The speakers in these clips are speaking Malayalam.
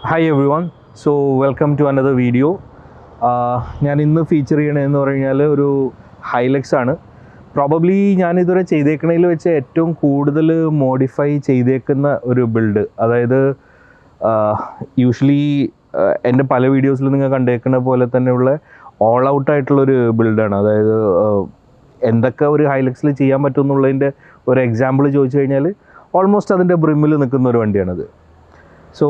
Hi everyone, so welcome to another video. ഞാൻ ഇന്ന് ഫീച്ചർ ചെയ്യണമെന്ന് പറഞ്ഞു കഴിഞ്ഞാൽ ഒരു ഹൈലക്സ് ആണ്. പ്രോബബ്ലി ഞാൻ ഇതുവരെ ചെയ്തേക്കണതിൽ വെച്ച് ഏറ്റവും കൂടുതൽ മോഡിഫൈ ചെയ്തേക്കുന്ന ഒരു ബിൽഡ്. അതായത് യൂഷ്വലി എൻ്റെ പല വീഡിയോസിൽ നിങ്ങൾ കണ്ടേക്കുന്ന പോലെ തന്നെയുള്ള ഓൾ ഔട്ടായിട്ടുള്ളൊരു ബിൽഡാണ്. അതായത് എന്തൊക്കെ ഒരു ഹൈലക്സിൽ ചെയ്യാൻ പറ്റും എന്നുള്ളതിൻ്റെ ഒരു എക്സാമ്പിൾ ചോദിച്ചു കഴിഞ്ഞാൽ ഓൾമോസ്റ്റ് അതിൻ്റെ ബ്രിമ്മിൽ നിൽക്കുന്ന ഒരു വണ്ടിയാണത്. സോ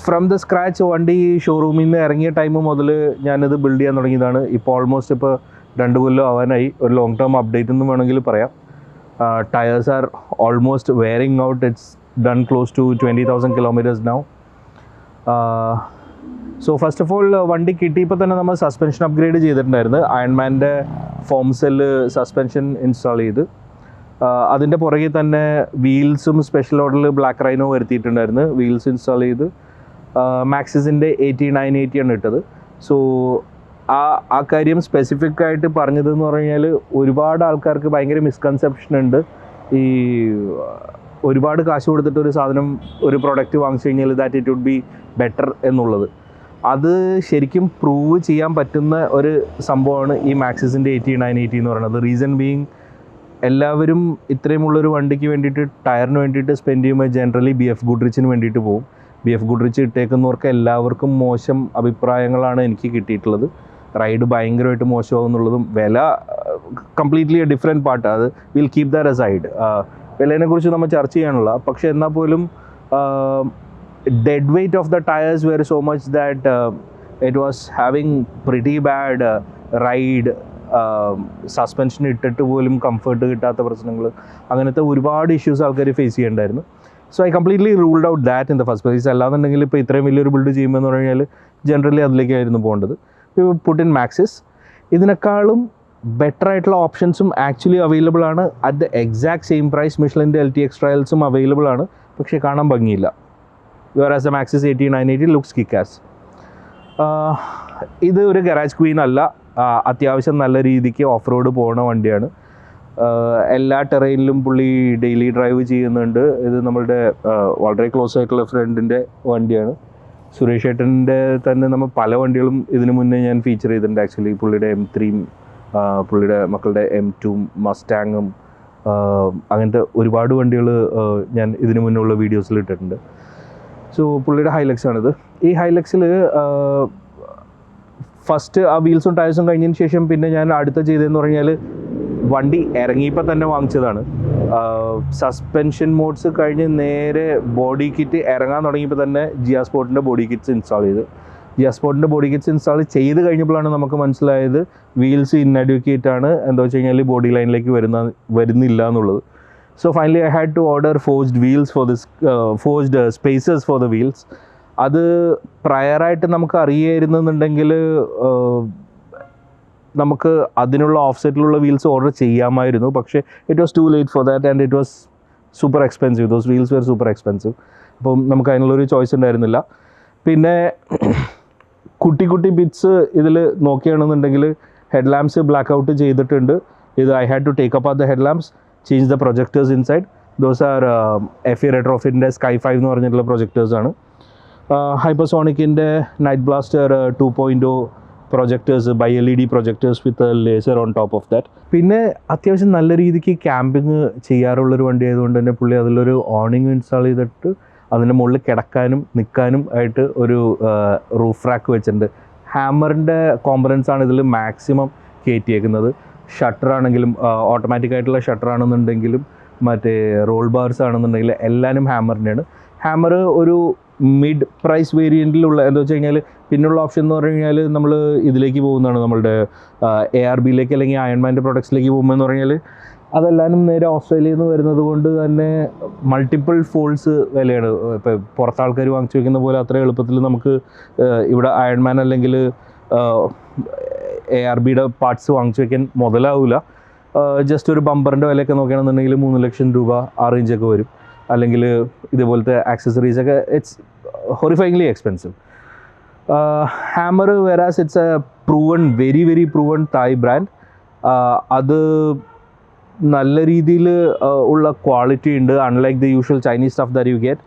ഫ്രം ദ സ്ക്രാച്ച് വണ്ടി ഷോറൂമിൽ നിന്ന് ഇറങ്ങിയ ടൈം മുതൽ ഞാനിത് ബിൽഡ് ചെയ്യാൻ തുടങ്ങിയതാണ്. ഇപ്പോൾ ഓൾമോസ്റ്റ് ഇപ്പോൾ 2 കൊല്ലം ആവാനായി. ഒരു ലോങ് ടേം അപ്ഡേറ്റ് എന്നും വേണമെങ്കിൽ പറയാം. Tyres are almost wearing out. It's done close to 20,000 kilometres now. So first of all വണ്ടി കിട്ടിയപ്പോൾ തന്നെ നമ്മൾ സസ്പെൻഷൻ അപ്ഗ്രേഡ് ചെയ്തിട്ടുണ്ടായിരുന്നു. അയൺമാൻ്റെ ഫോം സെല്ല് സസ്പെൻഷൻ ഇൻസ്റ്റാൾ ചെയ്ത് അതിൻ്റെ പുറകെ തന്നെ വീൽസും സ്പെഷ്യൽ ഓർഡറിൽ ബ്ലാക്ക് റൈനോ വരുത്തിയിട്ടുണ്ടായിരുന്നു. വീൽസ് ഇൻസ്റ്റാൾ ചെയ്ത് മാക്സിസിൻ്റെ 8980 ആണ് ഇട്ടത്. സോ ആ കാര്യം സ്പെസിഫിക് ആയിട്ട് പറഞ്ഞതെന്ന് പറഞ്ഞു കഴിഞ്ഞാൽ ഒരുപാട് ആൾക്കാർക്ക് ഭയങ്കര മിസ്കൺസെപ്ഷൻ ഉണ്ട്. ഈ ഒരുപാട് കാശ് കൊടുത്തിട്ട് ഒരു സാധനം ഒരു പ്രൊഡക്റ്റ് വാങ്ങിച്ചു കഴിഞ്ഞാൽ that it would be better എന്നുള്ളത്. അത് ശരിക്കും പ്രൂവ് ചെയ്യാൻ പറ്റുന്ന ഒരു സംഭവമാണ് ഈ മാക്സിസിൻ്റെ 8980 എന്ന് പറയുന്നത്. റീസൺ ബീയിങ്, എല്ലാവരും ഇത്രയുമുള്ളൊരു വണ്ടിക്ക് വേണ്ടിയിട്ട് ടയറിന് വേണ്ടിയിട്ട് സ്പെൻഡ് ചെയ്യുമ്പോൾ ജനറലി BF ഗുഡ്രിച്ചിന് വേണ്ടിയിട്ട് പോകും. BF ഗുഡ്രിച്ച് ഇട്ടേക്കുന്നവർക്ക് എല്ലാവർക്കും മോശം അഭിപ്രായങ്ങളാണ് എനിക്ക് കിട്ടിയിട്ടുള്ളത്. റൈഡ് ഭയങ്കരമായിട്ട് മോശമാകുന്നുള്ളതും വില കംപ്ലീറ്റ്ലി ഡിഫറെൻറ്റ് പാർട്ട്. അത് വിൽ കീപ് ദാറ്റ് അസൈഡ്. വിലേനെ കുറിച്ച് നമ്മൾ ചർച്ച ചെയ്യാനുള്ള, പക്ഷേ എന്നാൽ പോലും dead weight of the tyres were so much that it was having pretty bad ride. Suspension ഇട്ടിട്ട് പോലും കംഫർട്ട് കിട്ടാത്ത പ്രശ്നങ്ങൾ, അങ്ങനത്തെ ഒരുപാട് ഇഷ്യൂസ് ആൾക്കാർ ഫേസ് ചെയ്യേണ്ടായിരുന്നു. So I completely ruled out that in the first place. അല്ലാന്നുണ്ടെങ്കിൽ ഇപ്പോൾ ഇത്രയും വലിയൊരു ബിൽഡ് ചെയ്യുമ്പോൾ എന്ന് പറഞ്ഞു കഴിഞ്ഞാൽ ജനറലി അതിലേക്കായിരുന്നു പോകേണ്ടത്. Put in Maxxis. ഇതിനേക്കാളും ബെറ്റർ ആയിട്ടുള്ള ഓപ്ഷൻസും ആക്ച്വലി അവൈലബിൾ ആണ്. At the exact same price മിഷലിൻ്റെ LTX ട്രയൽസും അവൈലബിൾ ആണ്. പക്ഷേ കാണാൻ ഭംഗിയില്ല. Whereas the Maxxis 8980 looks kickass. ഇത് ഒരു ഗരാജ് ക്വീൻ അല്ല. അത്യാവശ്യം നല്ല രീതിക്ക് ഓഫ് റോഡ് പോകുന്ന വണ്ടിയാണ്. എല്ലാ ടെറൈനിലും പുള്ളി ഡെയിലി ഡ്രൈവ് ചെയ്യുന്നുണ്ട്. ഇത് നമ്മളുടെ വളരെ ക്ലോസ് ആയിട്ടുള്ള ഫ്രണ്ടിൻ്റെ വണ്ടിയാണ്. സുരേഷ് ഏട്ടൻ്റെ തന്നെ നമ്മൾ പല വണ്ടികളും ഇതിനു മുന്നേ ഞാൻ ഫീച്ചർ ചെയ്തിട്ടുണ്ട്. ആക്ച്വലി പുള്ളിയുടെ M3, പുള്ളിയുടെ മക്കളുടെ M2, മസ്റ്റാങ്ങും അങ്ങനത്തെ ഒരുപാട് വണ്ടികൾ ഞാൻ ഇതിനു മുന്നേ ഉള്ള വീഡിയോസിൽ ഇട്ടിട്ടുണ്ട്. സോ പുള്ളിയുടെ ഹൈലക്സ് ആണിത്. ഈ ഹൈലക്സിൽ ഫസ്റ്റ് ആ വീൽസും ടയേഴ്സും കഴിഞ്ഞതിന് ശേഷം പിന്നെ ഞാൻ അടുത്ത ചെയ്തതെന്ന് പറഞ്ഞാൽ വണ്ടി ഇറങ്ങിയപ്പോൾ തന്നെ വാങ്ങിച്ചതാണ്. സസ്പെൻഷൻ മോഡ്സ് കഴിഞ്ഞ് നേരെ ബോഡി കിറ്റ് ഇറങ്ങാൻ തുടങ്ങിയപ്പോൾ തന്നെ ജിയാസ്പോർട്ടിൻ്റെ ബോഡി കിറ്റ്സ് ഇൻസ്റ്റാൾ ചെയ്ത്. ജിയാസ്പോർട്ടിൻ്റെ ബോഡി കിറ്റ്സ് ഇൻസ്റ്റാൾ ചെയ്ത് കഴിഞ്ഞപ്പോഴാണ് നമുക്ക് മനസ്സിലായത് വീൽസ് ഇൻഅഡ്യൂക്കേറ്റ് ആണ്. എന്താ വെച്ച് കഴിഞ്ഞാൽ ബോഡി ലൈനിലേക്ക് വരുന്നില്ല എന്നുള്ളത്. So finally I had to order forged wheels for this, forged spacers for the wheels. അത് പ്രയറായിട്ട് നമുക്ക് അറിയായിരുന്നെന്നുണ്ടെങ്കിൽ നമുക്ക് അതിനുള്ള ഓഫ്സെറ്റിലുള്ള വീൽസ് ഓർഡർ ചെയ്യാമായിരുന്നു. പക്ഷേ it was too late for that and it was super expensive. Those wheels were super expensive. അപ്പം നമുക്ക് അതിനുള്ളൊരു ചോയ്സ് ഉണ്ടായിരുന്നില്ല. പിന്നെ കുട്ടി കുട്ടി ബിറ്റ്സ് ഇതിൽ നോക്കുകയാണെന്നുണ്ടെങ്കിൽ ഹെഡ് ലാംപ്സ് ബ്ലാക്ക് ഔട്ട് ചെയ്തിട്ടുണ്ട്. ഇത് I had to take up the head lamps, change the projectors inside. Those are FE റെട്രോഫിറ്റിൻ്റെ Sky 5 എന്ന് പറഞ്ഞിട്ടുള്ള പ്രൊജക്ടേഴ്സാണ്. ഹൈപ്പർസോണിക്കിൻ്റെ night blaster 2.0 projectors, by LED projectors with laser on top of that. പിന്നെ അത്യാവശ്യം നല്ല രീതിക്ക് ക്യാമ്പിങ് ചെയ്യാറുള്ളൊരു വണ്ടി ആയതുകൊണ്ട് തന്നെ പുള്ളി അതിലൊരു ഓണിങ് ഇൻസ്റ്റാൾ ചെയ്തിട്ട് അതിൻ്റെ മുകളിൽ കിടക്കാനും നിൽക്കാനും ആയിട്ട് ഒരു റൂഫ് റാക്ക് വെച്ചിട്ടുണ്ട്. ഹാമറിൻ്റെ കോമ്പണൻസ് ആണ് ഇതിൽ മാക്സിമം കയറ്റിയേക്കുന്നത്. ഷട്ടറാണെങ്കിലും ഓട്ടോമാറ്റിക്കായിട്ടുള്ള ഷട്ടറാണെന്നുണ്ടെങ്കിലും മറ്റേ റോൾ ബാർസ് ആണെന്നുണ്ടെങ്കിൽ എല്ലാവരും ഹാമറിൻ്റെയാണ്. ഹാമർ ഒരു മിഡ് പ്രൈസ് വേരിയൻറ്റിലുള്ള, എന്താ വെച്ച് കഴിഞ്ഞാൽ പിന്നുള്ള ഓപ്ഷൻ എന്ന് പറഞ്ഞു കഴിഞ്ഞാൽ നമ്മൾ ഇതിലേക്ക് പോകുന്നതാണ്, നമ്മളുടെ ARBയിലേക്ക് അല്ലെങ്കിൽ അയൺമാൻ്റെ പ്രൊഡക്ട്സിലേക്ക് പോകുമ്പോൾ എന്ന് പറഞ്ഞാൽ അതെല്ലാവരും നേരെ ഓസ്ട്രേലിയയിൽ നിന്ന് വരുന്നത് കൊണ്ട് തന്നെ മൾട്ടിപ്പിൾ ഫോൾഡ്സ് വിലയാണ്. ഇപ്പോൾ പുറത്ത് ആൾക്കാർ വാങ്ങിച്ചു വയ്ക്കുന്ന പോലെ അത്ര എളുപ്പത്തിൽ നമുക്ക് ഇവിടെ അയൺമാൻ അല്ലെങ്കിൽ ARBയുടെ പാർട്സ് വാങ്ങിച്ചു വയ്ക്കാൻ മുതലാവില്ല. ജസ്റ്റ് ഒരു ബമ്പറിൻ്റെ വിലയൊക്കെ നോക്കുകയാണെന്നുണ്ടെങ്കിൽ 3 ലക്ഷം രൂപ ആ റേഞ്ചൊക്കെ വരും. അല്ലെങ്കിൽ ഇതുപോലത്തെ ആക്സസറീസൊക്കെ it's horrifyingly expensive. Hammer whereas it's a proven, very very proven Thai brand. അത് നല്ല രീതിയിൽ ഉള്ള ക്വാളിറ്റി ഉണ്ട്. Unlike the usual Chinese stuff that you get,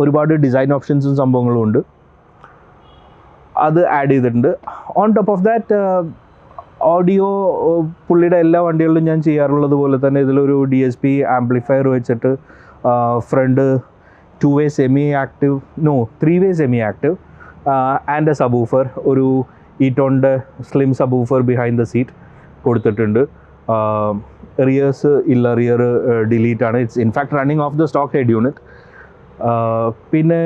ഒരുപാട് ഡിസൈൻ ഓപ്ഷൻസും സംഭവങ്ങളും ഉണ്ട്, അത് ആഡ് ചെയ്തിട്ടുണ്ട്. On top of that audio പുള്ളിയുടെ എല്ലാ വണ്ടികളിലും ഞാൻ ചെയ്യാറുള്ളത് പോലെ തന്നെ ഇതിലൊരു DSP ആംപ്ലിഫയർ വെച്ചിട്ട് front 2-way semi active 3-way semi active and a subwoofer, ഒരു ഈറ്റോണിൻ്റെ slim subwoofer behind the seat കൊടുത്തിട്ടുണ്ട്. റിയേഴ്സ് ഇല്ല, റിയർ ഡിലീറ്റ് ആണ്. It's in fact running of the stock head unit. പിന്നെ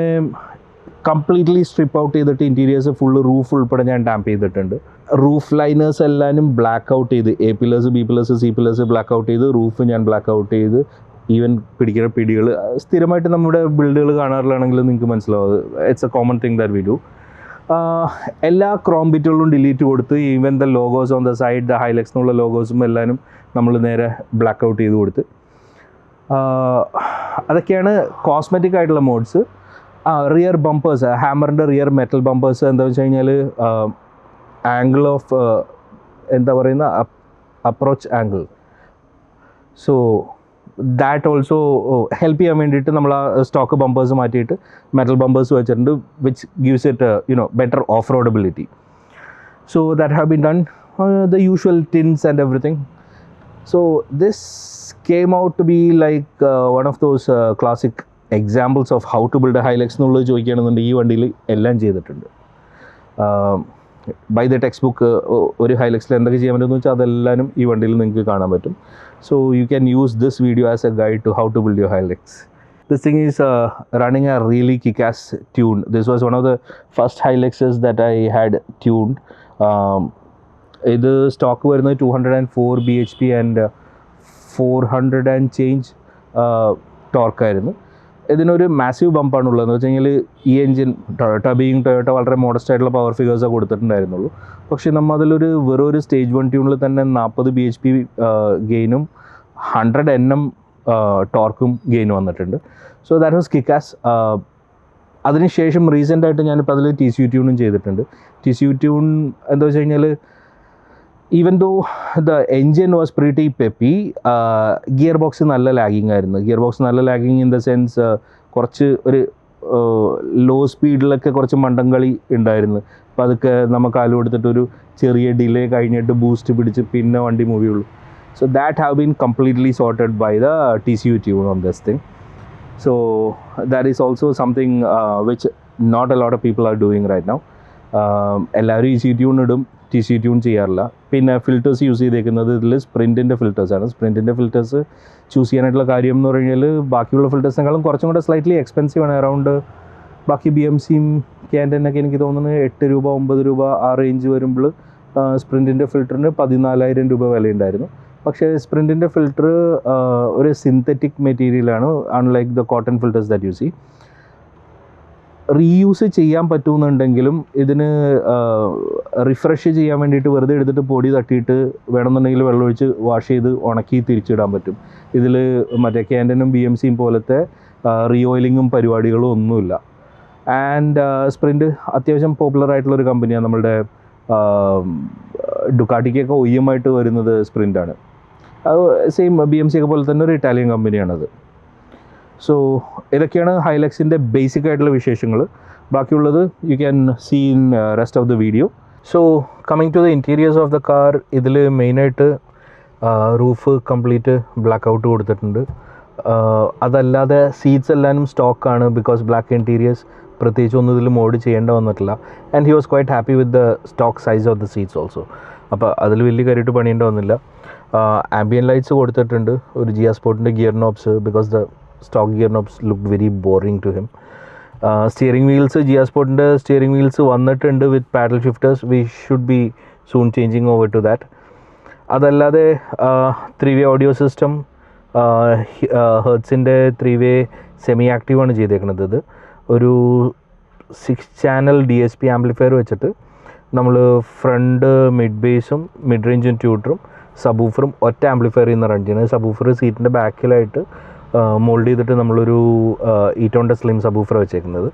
കംപ്ലീറ്റ്ലി സ്ട്രിപ്പ് ഔട്ട് ചെയ്തിട്ട് ഇൻറ്റീരിയേഴ്സ് ഫുള്ള് റൂഫ് ഉൾപ്പെടെ ഞാൻ ടാമ്പ് ചെയ്തിട്ടുണ്ട്. റൂഫ് ലൈനേഴ്സ് എല്ലാവരും ബ്ലാക്ക് ഔട്ട് ചെയ്ത്, A pillars B pillars C pillars black out ചെയ്ത്, റൂഫ് ഞാൻ ബ്ലാക്ക് ഔട്ട് ചെയ്ത്, ഈവൻ പിടിക്കുന്ന പിടികൾ സ്ഥിരമായിട്ട് നമ്മുടെ ബിൽഡുകൾ കാണാറില്ലാണെങ്കിൽ നിങ്ങൾക്ക് മനസ്സിലാവും, it's A common thing that we do. എല്ലാ ക്രോം ബിറ്റുകളും ഡിലീറ്റ് കൊടുത്ത്, even the logos on the side, the Hilux എന്നുള്ള ലോഗോസും എല്ലാവരും നമ്മൾ നേരെ ബ്ലാക്ക് ഔട്ട് ചെയ്ത് കൊടുത്ത്. അതൊക്കെയാണ് കോസ്മെറ്റിക് ആയിട്ടുള്ള മോഡ്സ്. റിയർ ബമ്പേഴ്സ്, ഹാമറിൻ്റെ റിയർ മെറ്റൽ ബമ്പേഴ്സ് എന്താണെന്ന് വെച്ച് കഴിഞ്ഞാൽ ആംഗിൾ ഓഫ് എന്താ പറയുന്ന approach angle, so that also help ചെയ്യാൻ വേണ്ടിയിട്ട് നമ്മൾ ആ സ്റ്റോക്ക് ബമ്പേഴ്സ് മാറ്റിയിട്ട് മെറ്റൽ ബമ്പേഴ്സ് വെച്ചിട്ടുണ്ട്, which gives it better off roadability. So that have been done, the usual tints and everything. So this came out to be like one of those classic examples of how to build a Hilux എന്നുള്ളത് ചോദിക്കുകയാണെന്നുണ്ടെങ്കിൽ ഈ വണ്ടിയിൽ എല്ലാം ചെയ്തിട്ടുണ്ട്. ബൈ ദ ടെക്സ്റ്റ് ബുക്ക് ഒരു ഹൈലക്സിൽ എന്തൊക്കെ ചെയ്യാൻ പറ്റുമെന്ന് വെച്ചാൽ അതെല്ലാവരും ഈ വണ്ടിയിൽ നിങ്ങൾക്ക് കാണാൻ പറ്റും. So you can use this video as a guide to how to build your Hilux. This thing is running a really kick-ass tune. This was one of the first Hiluxes that I had tuned. ഇത് സ്റ്റോക്ക് വരുന്നത് 204 bhp ആൻഡ് 400 and change ടോർക്കായിരുന്നു. ഇതിനൊരു മാസീവ് ബമ്പാണുള്ളതെന്ന് വെച്ച് കഴിഞ്ഞാൽ ഈ എൻജിൻ ടൊയോട്ട വളരെ മോഡസ്റ്റ് ആയിട്ടുള്ള പവർ ഫിഗേഴ്സേ കൊടുത്തിട്ടുണ്ടായിരുന്നുള്ളൂ. പക്ഷേ നമ്മൾ അതിലൊരു വെറൊരു സ്റ്റേജ് 1 ട്യൂണിൽ തന്നെ 40 bhp ഗെയിനും 100 Nm ടോർക്കും ഗെയിനും വന്നിട്ടുണ്ട്. So that was Kick-Ass. അതിനുശേഷം റീസെൻ്റായിട്ട് ഞാനിപ്പോൾ അതിൽ TCU ട്യൂണും ചെയ്തിട്ടുണ്ട്. TCU ട്യൂൺ എന്താ വെച്ച് കഴിഞ്ഞാൽ even though the engine was pretty peppy, gear box നല്ല ലാഗിങ് ആയിരുന്നു. ഗിയർ ബോക്സ് നല്ല ലാഗിങ് ഇൻ ദ സെൻസ് കുറച്ച് ഒരു ലോ സ്പീഡിലൊക്കെ കുറച്ച് മണ്ടം കളി ഉണ്ടായിരുന്നു. അപ്പോൾ അതൊക്കെ നമുക്ക് കാല് കൊടുത്തിട്ടൊരു ചെറിയ ഡിലേ കഴിഞ്ഞിട്ട് ബൂസ്റ്റ് പിടിച്ച് പിന്നെ വണ്ടി മൂവ് ചെയ്യുള്ളൂ. So that have been completely sorted by the TCU tune on this thing. So that is also something which not a lot of people are doing right now. എല്ലാവരും ECU ട്യൂൺ ഇടും, TCU ട്യൂൺ ചെയ്യാറില്ല. പിന്നെ ഫിൽറ്റേഴ്സ് യൂസ് ചെയ്തേക്കുന്നത് ഇതിൽ സ്പ്രിൻറ്റിൻ്റെ ഫിൽറ്റേഴ്സാണ്. സ്പ്രിൻറ്റിൻ്റെ ഫിൽറ്റേഴ്സ് ചൂസ് ചെയ്യാനായിട്ടുള്ള കാര്യം എന്ന് പറഞ്ഞു കഴിഞ്ഞാൽ ബാക്കിയുള്ള ഫിൽറ്റേഴ്സിനേക്കാളും കുറച്ചും കൂടെ സ്ലൈറ്റ്ലി എക്സ്പെൻസീവ് ആണ്. അറൗണ്ട് ബാക്കി BMCയും ക്യാൻറ്റനൊക്കെ എനിക്ക് തോന്നുന്നത് 8 രൂപ 9 രൂപ ആ റേഞ്ച് വരുമ്പോൾ സ്പ്രിൻറ്റിൻ്റെ ഫിൽറ്ററിന് 14,000 രൂപ വിലയുണ്ടായിരുന്നു. പക്ഷേ സ്പ്രിൻറ്റിൻ്റെ ഫിൽറ്റർ ഒരു സിന്തറ്റിക് മെറ്റീരിയലാണ്, unlike the cotton filters that you see. Reuse ചെയ്യാൻ പറ്റുമെന്നുണ്ടെങ്കിലും ഇതിന് റിഫ്രഷ് ചെയ്യാൻ വേണ്ടിയിട്ട് വെറുതെ എടുത്തിട്ട് പൊടി തട്ടിയിട്ട് വേണമെന്നുണ്ടെങ്കിൽ വെള്ളമൊഴിച്ച് വാഷ് ചെയ്ത് ഉണക്കി തിരിച്ചിടാൻ പറ്റും. ഇതിൽ മറ്റേ ക്യാൻറ്റനും BMCയും പോലത്തെ റീഓയിലിങ്ങും പരിപാടികളും ഒന്നുമില്ല. ആൻഡ് സ്പ്രിൻറ്റ് അത്യാവശ്യം പോപ്പുലർ ആയിട്ടുള്ളൊരു കമ്പനിയാണ്. നമ്മളുടെ ഡുക്കാട്ടിക്കൊക്കെ OEM ആയിട്ട് വരുന്നത് സ്പ്രിൻ്റാണ്. അത് സെയിം BMC ഒക്കെ പോലെ തന്നെ ഒരു ഇറ്റാലിയൻ കമ്പനിയാണത്. സോ ഇതൊക്കെയാണ് ഹൈലക്സിൻ്റെ ബേസിക് ആയിട്ടുള്ള വിശേഷങ്ങൾ. ബാക്കിയുള്ളത് you can see in rest of the video. So coming to the interiors of the car, ഇതിൽ മെയിനായിട്ട് റൂഫ് കംപ്ലീറ്റ് ബ്ലാക്ക് ഔട്ട് കൊടുത്തിട്ടുണ്ട്. അതല്ലാതെ സീറ്റ്സ് എല്ലാവരും സ്റ്റോക്കാണ്, ബിക്കോസ് ബ്ലാക്ക് ഇൻറ്റീരിയേഴ്സ് പ്രത്യേകിച്ച് ഒന്നും ഇതിൽ മോഡ് ചെയ്യേണ്ട വന്നിട്ടില്ല. And he was quite happy with the stock size of the seats also. അപ്പോൾ അതിൽ വലിയ കാര്യമായിട്ട് പണിയേണ്ട വന്നില്ല. ആംബിയൻ ലൈറ്റ്സ് കൊടുത്തിട്ടുണ്ട്, ഒരു GR സ്പോർട്ടിൻ്റെ gear knobs, because the stock gear knobs looked very boring to him. Steering wheels, GR Sportൻ്റെ steering wheels വന്നിട്ടുണ്ട് with paddle shifters. We should be soon changing over to that. അതല്ലാതെ 3-way audio system, ഹെർട്സിൻ്റെ 3-way semi active ആണ് ചെയ്തേക്കുന്നത്. ഇത് ഒരു 6 channel DSP ആംപ്ലിഫയർ വെച്ചിട്ട് നമ്മൾ ഫ്രണ്ട് മിഡ് ബേസും മിഡ് റേഞ്ചും ട്യൂട്ടറും സബൂഫറും ഒറ്റ ആംപ്ലിഫയറിൽ നിന്ന് റൺ ചെയ്യുന്നത്. സബൂഫർ സീറ്റിൻ്റെ ബാക്കിലായിട്ട് മോൾഡ് ചെയ്തിട്ട് നമ്മളൊരു ഈറ്റോണിൻ്റെ സ്ലിം സബൂഫർ വെച്ചേക്കുന്നത്.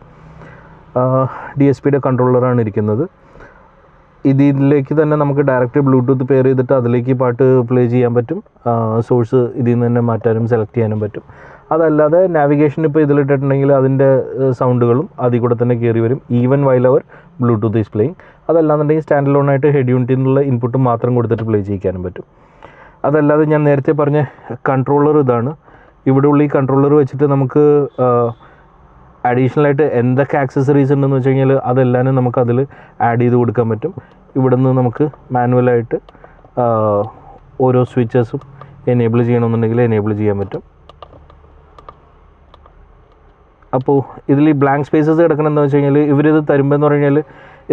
DSPയുടെ കൺട്രോളറാണ് ഇരിക്കുന്നത്. ഇതിലേക്ക് തന്നെ നമുക്ക് ഡയറക്റ്റ് ബ്ലൂടൂത്ത് പെയർ ചെയ്തിട്ട് അതിലേക്ക് പാട്ട് പ്ലേ ചെയ്യാൻ പറ്റും. സോഴ്സ് ഇതിൽ നിന്ന് തന്നെ മാറ്റാനും സെലക്ട് ചെയ്യാനും പറ്റും. അതല്ലാതെ നാവിഗേഷൻ ഇപ്പോൾ ഇതിലിട്ടിട്ടുണ്ടെങ്കിൽ അതിൻ്റെ സൗണ്ടുകളും അതിൽ കൂടെ തന്നെ കയറി വരും, even while our Bluetooth is playing. അതല്ലാന്നുണ്ടെങ്കിൽ സ്റ്റാൻഡ് ലോൺ ആയിട്ട് ഹെഡ് യൂണിറ്റിൽ നിന്നുള്ള ഇൻപുട്ട് മാത്രം കൊടുത്തിട്ട് പ്ലേ ചെയ്യിക്കാനും പറ്റും. അതല്ലാതെ ഞാൻ നേരത്തെ പറഞ്ഞ കൺട്രോളർ ഇതാണ്. ഇവിടെ ഉള്ള ഈ കൺട്രോളർ വെച്ചിട്ട് നമുക്ക് അഡീഷണലായിട്ട് എന്തൊക്കെ ആക്സസറീസ് ഉണ്ടെന്ന് വെച്ച് കഴിഞ്ഞാൽ അതെല്ലാനും നമുക്കതിൽ ആഡ് ചെയ്ത് കൊടുക്കാൻ പറ്റും. ഇവിടെ നിന്ന് നമുക്ക് മാനുവലായിട്ട് ഓരോ സ്വിച്ചസും എനേബിൾ ചെയ്യണമെന്നുണ്ടെങ്കിൽ എനേബിൾ ചെയ്യാൻ പറ്റും. അപ്പോൾ ഇതിൽ ഈ ബ്ലാങ്ക് സ്പേസസ് കിടക്കണമെന്ന് വെച്ച് കഴിഞ്ഞാൽ ഇവരിത് തരുമ്പോൾ എന്ന് പറഞ്ഞു കഴിഞ്ഞാൽ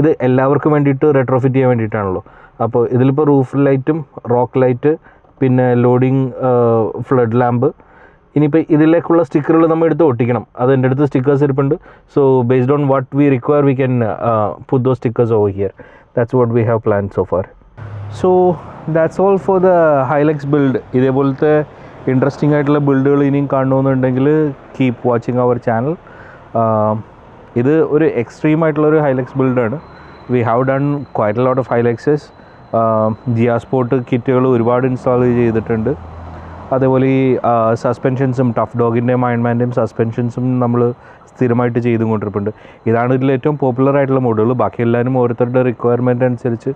ഇത് എല്ലാവർക്കും വേണ്ടിയിട്ട് റെട്രോഫിറ്റ് ചെയ്യാൻ വേണ്ടിയിട്ടാണല്ലോ. അപ്പോൾ ഇതിലിപ്പോൾ റൂഫ് ലൈറ്റും റോക്ക് ലൈറ്റ് പിന്നെ ലോഡിങ് ഫ്ലഡ് ലാമ്പ്, ഇനിയിപ്പോൾ ഇതിലേക്കുള്ള സ്റ്റിക്കറുകൾ നമ്മൾ എടുത്ത് ഒട്ടിക്കണം. അത് എൻ്റെ അടുത്ത് സ്റ്റിക്കേഴ്സ് ഇരിപ്പുണ്ട്. So based on what we require we can put those stickers over here. That's what we have plan so far. So that's all for the Hilux build. ഇതേപോലത്തെ ഇൻട്രസ്റ്റിംഗ് ആയിട്ടുള്ള ബിൽഡുകൾ ഇനിയും കാണണമെന്നുണ്ടെങ്കിൽ കീപ്പ് വാച്ചിങ് അവർ ചാനൽ. ഇത് ഒരു എക്സ്ട്രീം ആയിട്ടുള്ളൊരു ഹൈലക്സ് ബിൽഡാണ്. We have done quite a lot of Hiluxes. GR sport കിറ്റുകൾ ഒരുപാട് ഇൻസ്റ്റാൾ ചെയ്തിട്ടുണ്ട്. അതേപോലെ ഈ സസ്പെൻഷൻസും ടഫ് ഡോഗിൻ്റെയും അയൺമാൻ്റെയും സസ്പെൻഷൻസും നമ്മൾ സ്ഥിരമായിട്ട് ചെയ്തുകൊണ്ടിരിപ്പുണ്ട്. ഇതാണ് ഇതിൽ ഏറ്റവും പോപ്പുലർ ആയിട്ടുള്ള മോഡുകൾ. ബാക്കി എല്ലാവരും ഓരോരുത്തരുടെ റിക്വയർമെൻറ്റ് അനുസരിച്ച്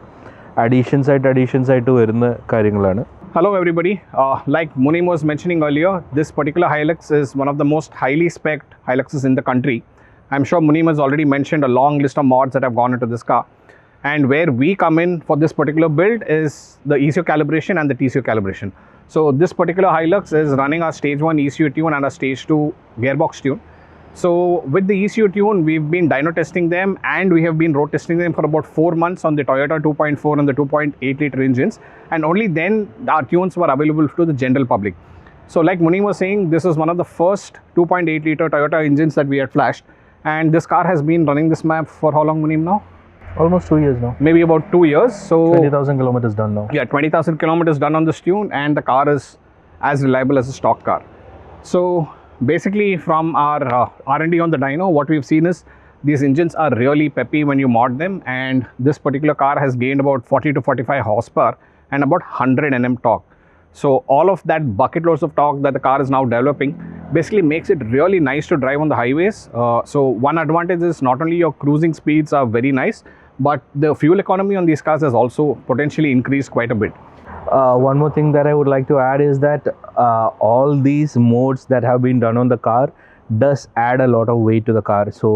അഡീഷൻസ് ആയിട്ട് വരുന്ന കാര്യങ്ങളാണ്. Hello everybody, like Munim was mentioning earlier, this particular Hilux is one of the most highly spec'd Hiluxes in the country. I'm sure Munim has already mentioned a long list of mods that have gone into this car. And where we come in for this particular build is the ECU calibration and the TCU calibration. So this particular Hilux is running our stage 1 ECU tune and our stage 2 gearbox tune. So with the ECU tune, we've been dyno testing them and we have been road testing them for about 4 months on the Toyota 2.4 and the 2.8 liter engines, and only then our tunes were available to the general public. So like Munim was saying, this is one of the first 2.8 liter Toyota engines that we had flashed, and this car has been running this map for how long, Munim, now? Almost 2 years now. Maybe about 2 years. So 20,000 kilometers done now. Yeah, 20,000 kilometers done on this tune, and the car is as reliable as a stock car. So basically from our R&D on the dyno, what we've seen is these engines are really peppy when you mod them, and this particular car has gained about 40 to 45 horsepower and about 100 Nm torque. So all of that bucket loads of torque that the car is now developing basically makes it really nice to drive on the highways. So one advantage is not only your cruising speeds are very nice, but the fuel economy on these cars has also potentially increased quite a bit. One more thing that I would like to add is that all these modes that have been done on the car does add a lot of weight to the car. So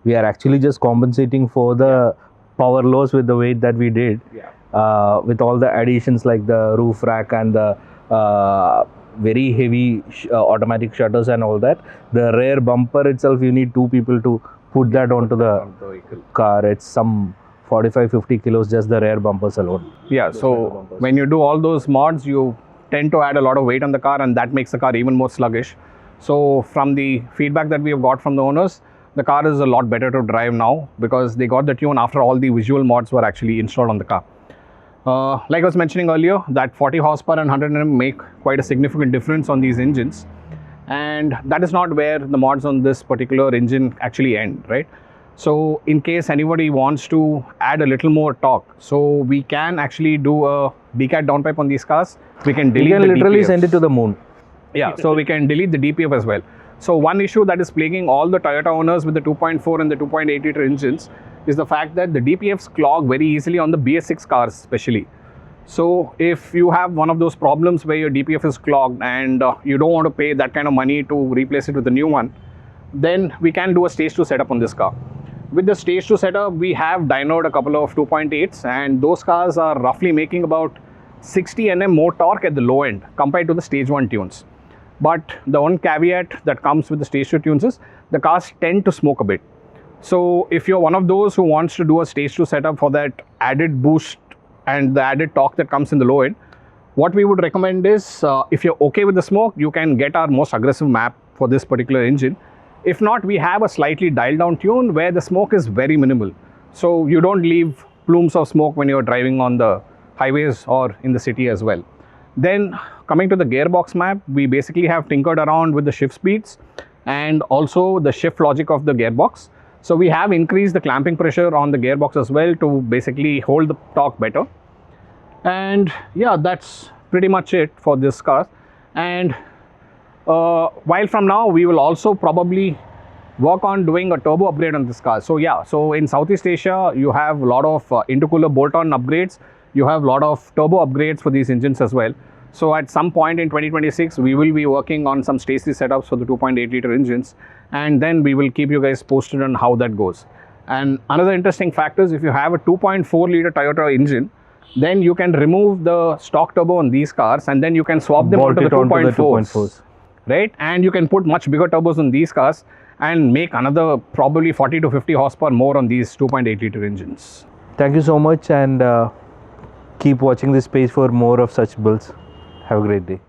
we are actually just compensating for the power loss with the weight that we did. With all the additions like the roof rack and the very heavy automatic shutters and all that. The rear bumper itself, you need 2 people to put that onto the car. It's some 45-50 kilos just the rear bumpers alone. Yeah, so when you do all those mods, you tend to add a lot of weight on the car, and that makes the car even more sluggish. So from the feedback that we have got from the owners, the car is a lot better to drive now because they got the tune after all the visual mods were actually installed on the car. Like I was mentioning earlier, that 40 horsepower and 100 Nm make quite a significant difference on these engines, and that is not where the mods on this particular engine actually end, right? So in case anybody wants to add a little more torque, so we can actually do a BCAT downpipe on these cars. We can delete you can literally DPFs. send it to the moon. Yeah, so we can delete the DPF as well. So one issue that is plaguing all the Toyota owners with the 2.4 and the 2.8 liter engines is the fact that the DPFs clog very easily on the BS6 cars especially. So if you have one of those problems where your DPF is clogged and you don't want to pay that kind of money to replace it with a new one, then we can do a stage 2 setup on this car. With the stage 2 setup, we have dynoed a couple of 2.8s, and those cars are roughly making about 60 Nm more torque at the low end compared to the stage 1 tunes. But the one caveat that comes with the stage 2 tunes is the cars tend to smoke a bit. So if you're one of those who wants to do a stage 2 setup for that added boost and the added torque that comes in the low end, what we would recommend is if you're okay with the smoke, you can get our most aggressive map for this particular engine. If not, we have a slightly dialed down tune where the smoke is very minimal. So you don't leave plumes of smoke when you're driving on the highways or in the city as well. Then coming to the gearbox map, we basically have tinkered around with the shift speeds and also the shift logic of the gearbox. So we have increased the clamping pressure on the gearbox as well to basically hold the torque better. And yeah, that's pretty much it for this car. And while from now we will also probably work on doing a turbo upgrade on this car. So yeah, so in Southeast Asia you have a lot of intercooler bolt-on upgrades, you have a lot of turbo upgrades for these engines as well. So at some point in 2026 we will be working on some Stacey setups for the 2.8 liter engines, and then we will keep you guys posted on how that goes. And another interesting factor is if you have a 2.4 liter Toyota engine, then you can remove the stock turbo on these cars and then you can swap them Bolt onto the it onto the 2.4s, 2.4s. right? And you can put much bigger turbos on these cars and make another probably 40 to 50 horsepower more on these 2.8 liter engines. Thank you so much, and keep watching this page for more of such builds. Have a great day.